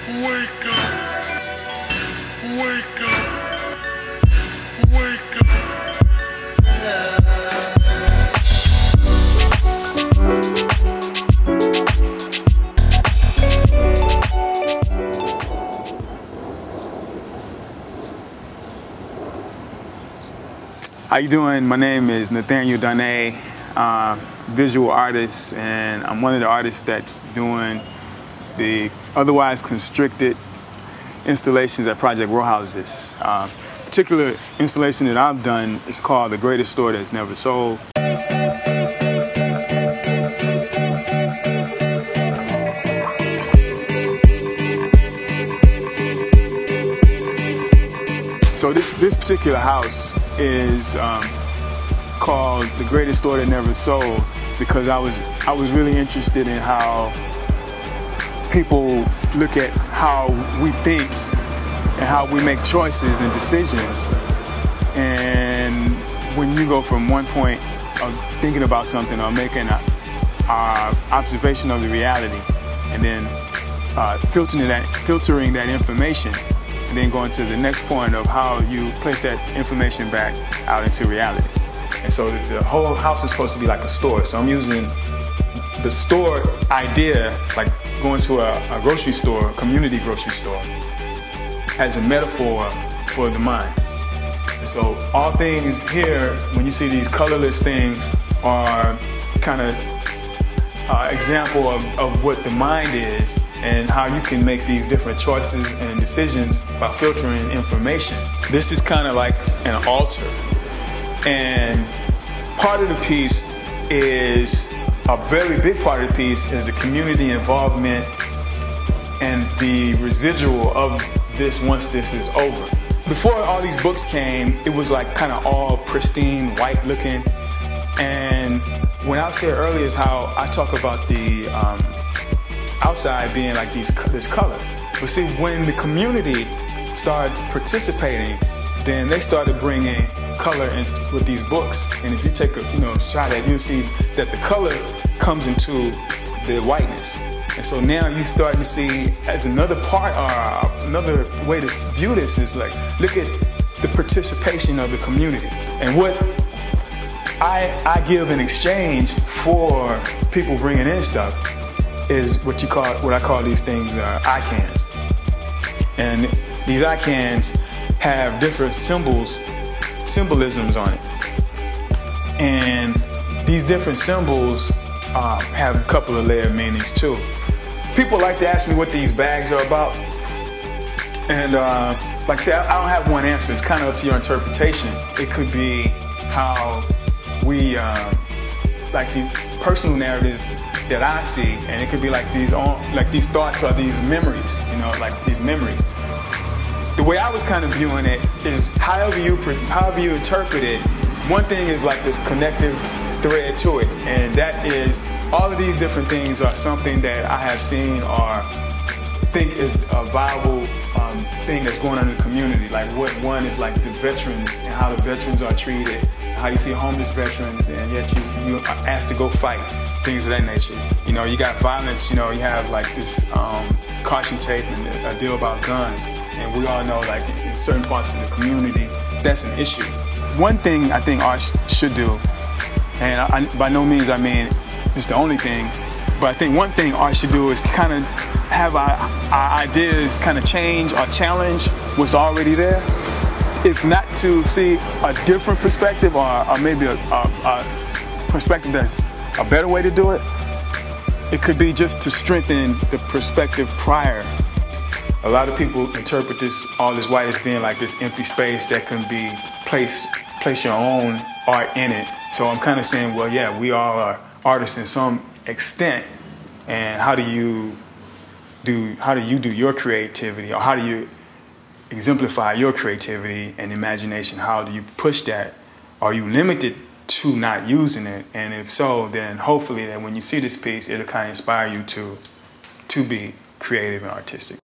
Wake up, wake up, wake up. How you doing? My name is Nathaniel Donnett, visual artist, and I'm one of the artists that's doing the otherwise constricted installations at Project Row Houses. Particular installation that I've done is called The Greatest Store That's Never Sold. So this particular house is called The Greatest Store That Never Sold because I was really interested in how people look at how we think and how we make choices and decisions. And when you go from one point of thinking about something or making an observation of the reality and then filtering that information, and then going to the next point of how you place that information back out into reality. And so the whole house is supposed to be like a store. So I'm using the store idea, like going to a grocery store, a community grocery store, as a metaphor for the mind. And so all things here, when you see these colorless things, are kind of example of what the mind is and how you can make these different choices and decisions by filtering information. This is kind of like an altar. And part of the piece is, a very big part of the piece is the community involvement and the residual of this once this is over. Before all these books came, it was like kind of all pristine, white looking. And when I said earlier is how I talk about the outside being like this color. But see, when the community started participating, then they started bringing color in with these books. And if you take a shot at it, you'll see that the color comes into the whiteness. And so now you're starting to see, as another part, or another way to view this is like, look at the participation of the community. And what I give in exchange for people bringing in stuff is what I call these things icons. And these icons have different symbolisms on it. And these different symbols have a couple of layered meanings too. People like to ask me what these bags are about. And like I said, I don't have one answer. It's kind of up to your interpretation. It could be how we, like these personal narratives that I see, and it could be like these thoughts or these memories, like these memories. The way I was kind of viewing it is however you interpret it. One thing is like this connective thread to it, and that is all of these different things are something that I have seen or think is a viable thing that's going on in the community. Like one is like the veterans and how the veterans are treated, how you see homeless veterans and yet you are asked to go fight, things of that nature. You got violence, you have like this caution tape and a deal about guns. And we all know, like in certain parts of the community, that's an issue. One thing I think art should do, and I by no means I mean it's the only thing, but I think one thing art should do is kind of have our ideas kind of change or challenge what's already there. If not to see a different perspective or maybe a perspective that's a better way to do it, it could be just to strengthen the perspective prior. A lot of people interpret all this white as being like this empty space that can be place your own art in it. So I'm kind of saying, well, yeah, we all are artists in some extent, and how do you do your creativity, or how do you exemplify your creativity and imagination? How do you push that? Are you limited to not using it? And if so, then hopefully that when you see this piece, it'll kind of inspire you to be creative and artistic.